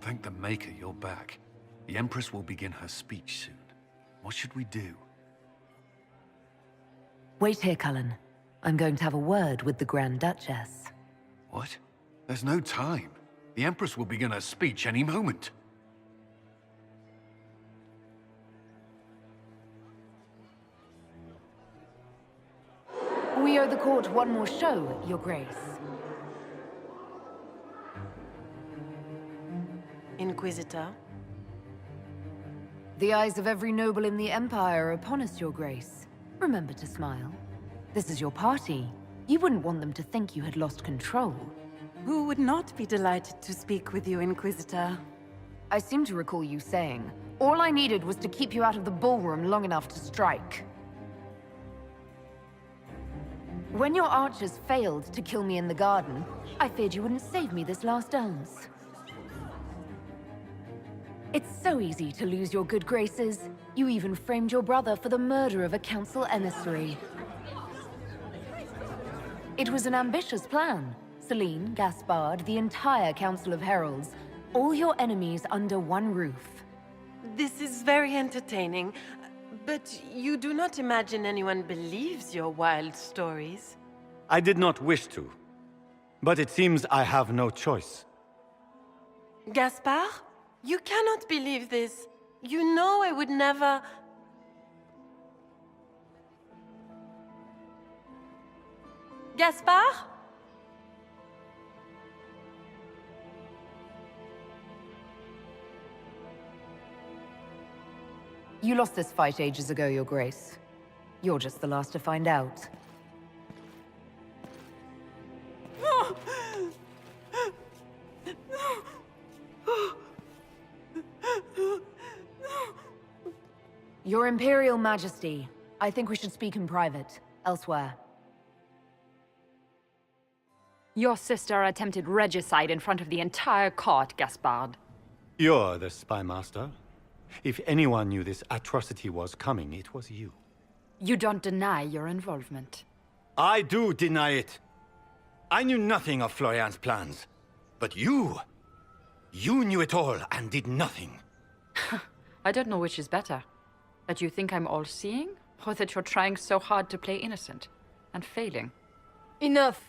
Thank the Maker you're back. The Empress will begin her speech soon. What should we do? Wait here, Cullen. I'm going to have a word with the Grand Duchess. What? There's no time. The Empress will begin her speech any moment. We owe the court one more show, Your Grace. Inquisitor? The eyes of every noble in the Empire are upon us, Your Grace. Remember to smile. This is your party. You wouldn't want them to think you had lost control. Who would not be delighted to speak with you, Inquisitor? I seem to recall you saying, all I needed was to keep you out of the ballroom long enough to strike. When your archers failed to kill me in the garden, I feared you wouldn't save me this last dance. It's so easy to lose your good graces. You even framed your brother for the murder of a council emissary. It was an ambitious plan. Celine, Gaspard, the entire Council of Heralds, all your enemies under one roof. This is very entertaining, but you do not imagine anyone believes your wild stories? I did not wish to, but it seems I have no choice. Gaspard? You cannot believe this. You know I would never... Gaspard? You lost this fight ages ago, Your Grace. You're just the last to find out. Your Imperial Majesty, I think we should speak in private, elsewhere. Your sister attempted regicide in front of the entire court, Gaspard. You're the spy master. If anyone knew this atrocity was coming, it was you. You don't deny your involvement. I do deny it. I knew nothing of Florian's plans. But you knew it all and did nothing. I don't know which is better. That you think I'm all-seeing, or that you're trying so hard to play innocent, and failing. Enough!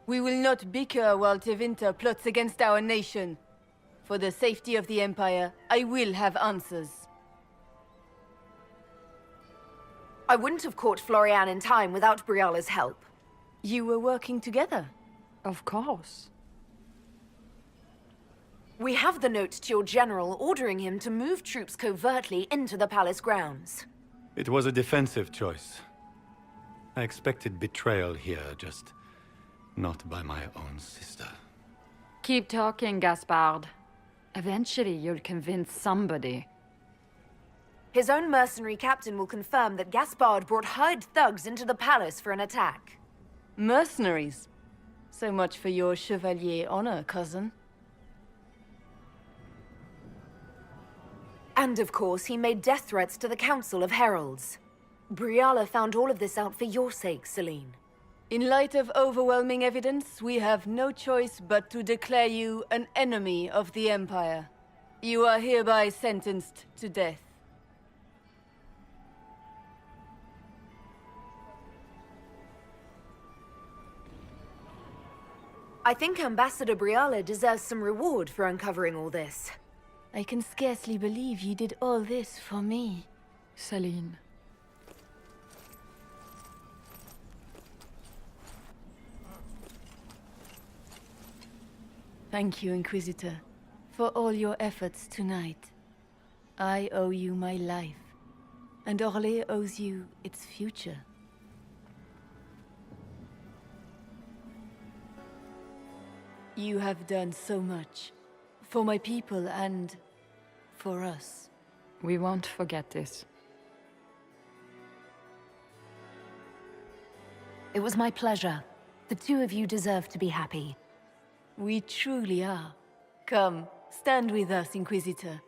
We will not bicker while Tevinter plots against our nation. For the safety of the Empire, I will have answers. I wouldn't have caught Florian in time without Briala's help. You were working together? Of course. We have the note to your general ordering him to move troops covertly into the palace grounds. It was a defensive choice. I expected betrayal here, just not by my own sister. Keep talking, Gaspard. Eventually, you'll convince somebody. His own mercenary captain will confirm that Gaspard brought hired thugs into the palace for an attack. Mercenaries? So much for your chevalier honor, cousin. And of course, he made death threats to the Council of Heralds. Briala found all of this out for your sake, Celine. In light of overwhelming evidence, we have no choice but to declare you an enemy of the Empire. You are hereby sentenced to death. I think Ambassador Briala deserves some reward for uncovering all this. I can scarcely believe you did all this for me. Celine. Thank you, Inquisitor, for all your efforts tonight. I owe you my life, and Orlais owes you its future. You have done so much, for my people and for us. We won't forget this. It was my pleasure. The two of you deserve to be happy. We truly are. Come, stand with us, Inquisitor.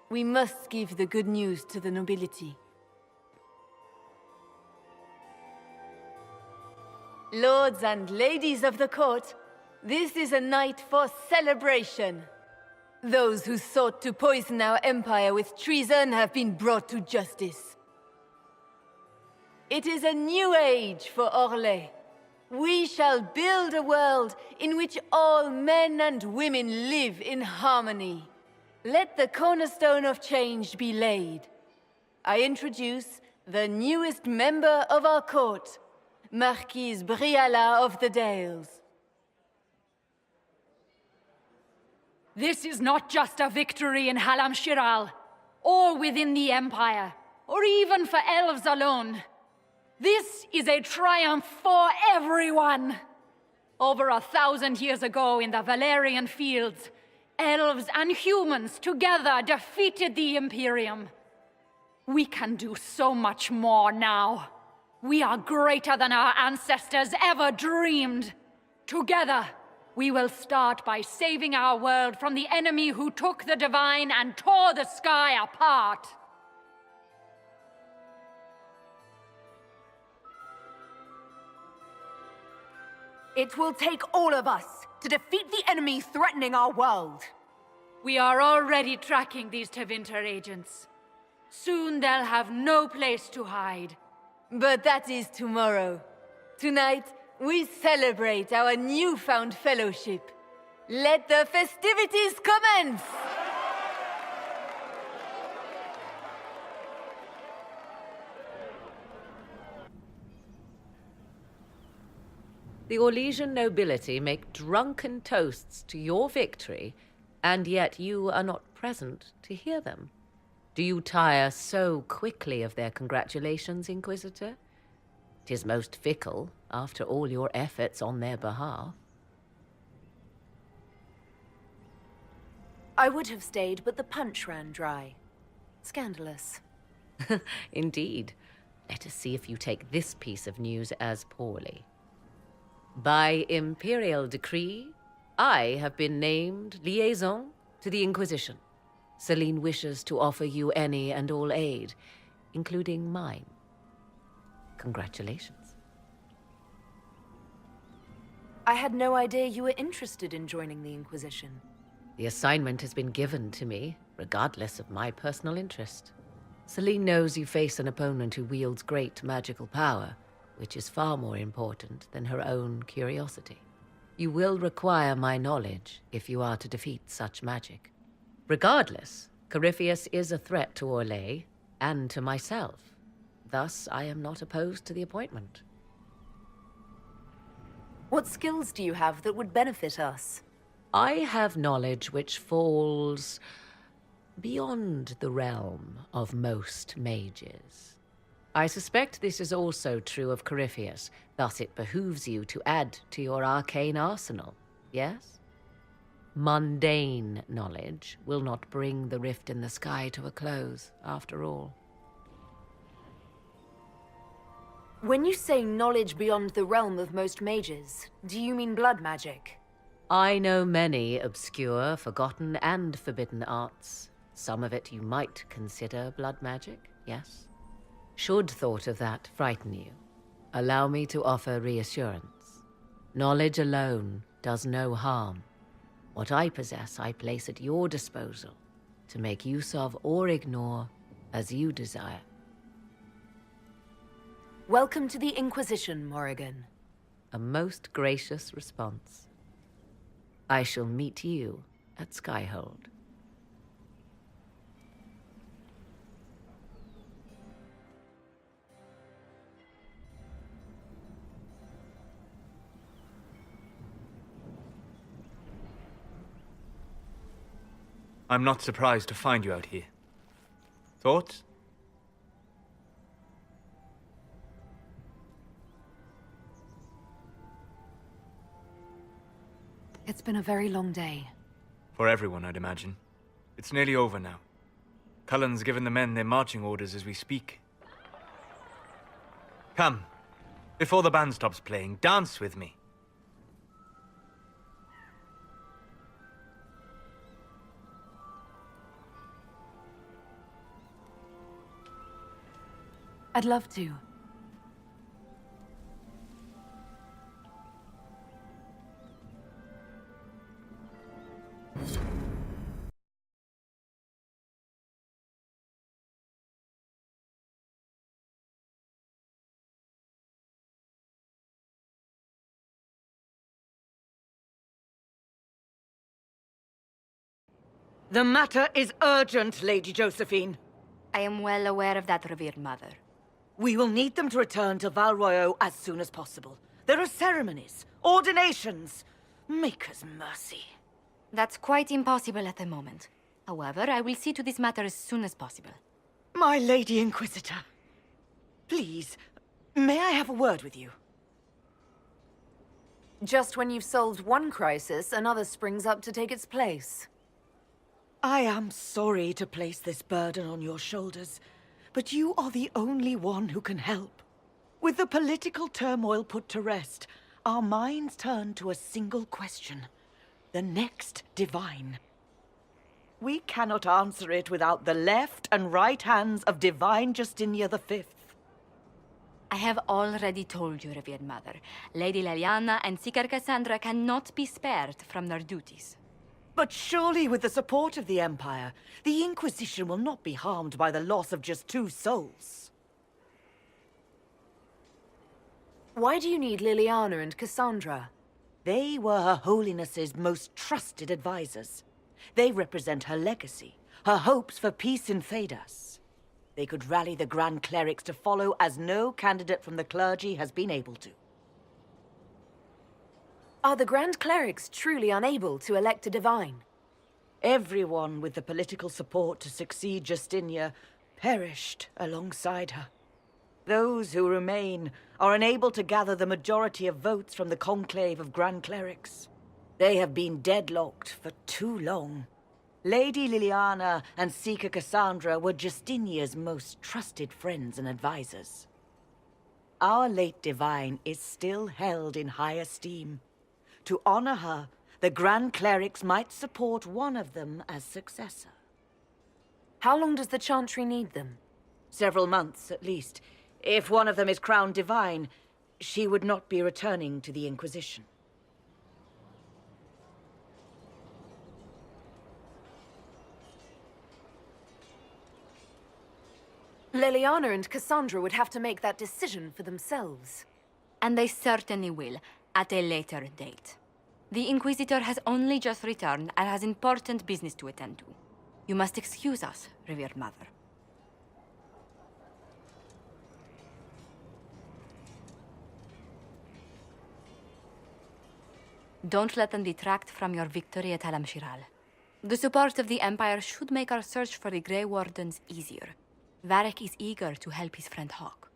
We must give the good news to the nobility. Lords and ladies of the court, this is a night for celebration. Those who sought to poison our empire with treason have been brought to justice. It is a new age for Orlais. We shall build a world in which all men and women live in harmony. Let the cornerstone of change be laid. I introduce the newest member of our court, Marquise Briala of the Dales. This is not just a victory in Halam Shiral, or within the Empire, or even for elves alone. This is a triumph for everyone! Over 1,000 years ago in the Valerian fields, elves and humans together defeated the Imperium. We can do so much more now. We are greater than our ancestors ever dreamed. Together, we will start by saving our world from the enemy who took the divine and tore the sky apart. It will take all of us to defeat the enemy threatening our world. We are already tracking these Tevinter agents. Soon they'll have no place to hide. But that is tomorrow. Tonight, we celebrate our newfound fellowship. Let the festivities commence! The Orlesian nobility make drunken toasts to your victory, and yet you are not present to hear them. Do you tire so quickly of their congratulations, Inquisitor? 'Tis most fickle, after all your efforts on their behalf. I would have stayed, but the punch ran dry. Scandalous. Indeed. Let us see if you take this piece of news as poorly. By imperial decree, I have been named liaison to the Inquisition. Celine wishes to offer you any and all aid, including mine. Congratulations. I had no idea you were interested in joining the Inquisition. The assignment has been given to me, regardless of my personal interest. Celine knows you face an opponent who wields great magical power, which is far more important than her own curiosity. You will require my knowledge if you are to defeat such magic. Regardless, Corypheus is a threat to Orlais and to myself. Thus, I am not opposed to the appointment. What skills do you have that would benefit us? I have knowledge which falls beyond the realm of most mages. I suspect this is also true of Corypheus, thus it behooves you to add to your arcane arsenal, yes? Mundane knowledge will not bring the rift in the sky to a close, after all. When you say knowledge beyond the realm of most mages, do you mean blood magic? I know many obscure, forgotten, and forbidden arts. Some of it you might consider blood magic, yes? Should thought of that frighten you, allow me to offer reassurance. Knowledge alone does no harm. What I possess, I place at your disposal to make use of or ignore as you desire. Welcome to the Inquisition, Morrigan. A most gracious response. I shall meet you at Skyhold. I'm not surprised to find you out here. Thoughts? It's been a very long day. For everyone, I'd imagine. It's nearly over now. Cullen's given the men their marching orders as we speak. Come. Before the band stops playing, dance with me. I'd love to. The matter is urgent, Lady Josephine. I am well aware of that, revered mother. We will need them to return to Val Royeaux as soon as possible. There are ceremonies, ordinations. Make us mercy. That's quite impossible at the moment. However, I will see to this matter as soon as possible. My Lady Inquisitor. Please, may I have a word with you? Just when you've solved one crisis, another springs up to take its place. I am sorry to place this burden on your shoulders, but you are the only one who can help. With the political turmoil put to rest, our minds turn to a single question. The next divine. We cannot answer it without the left and right hands of Divine Justinia V. I have already told you, revered mother. Lady Leliana and Seeker Cassandra cannot be spared from their duties. But surely with the support of the Empire, the Inquisition will not be harmed by the loss of just 2 souls. Why do you need Liliana and Cassandra? They were Her Holiness's most trusted advisors. They represent her legacy, her hopes for peace in Thedas. They could rally the Grand Clerics to follow as no candidate from the clergy has been able to. Are the Grand Clerics truly unable to elect a divine? Everyone with the political support to succeed Justinia perished alongside her. Those who remain are unable to gather the majority of votes from the conclave of Grand Clerics. They have been deadlocked for too long. Lady Liliana and Seeker Cassandra were Justinia's most trusted friends and advisors. Our late divine is still held in high esteem. To honor her, the Grand Clerics might support one of them as successor. How long does the Chantry need them? Several months, at least. If one of them is crowned divine, she would not be returning to the Inquisition. Liliana and Cassandra would have to make that decision for themselves. And they certainly will, at a later date. The Inquisitor has only just returned and has important business to attend to. You must excuse us, revered mother. Don't let them detract from your victory at Halam-Shiral. The support of the Empire should make our search for the Grey Wardens easier. Varric is eager to help his friend Hawk.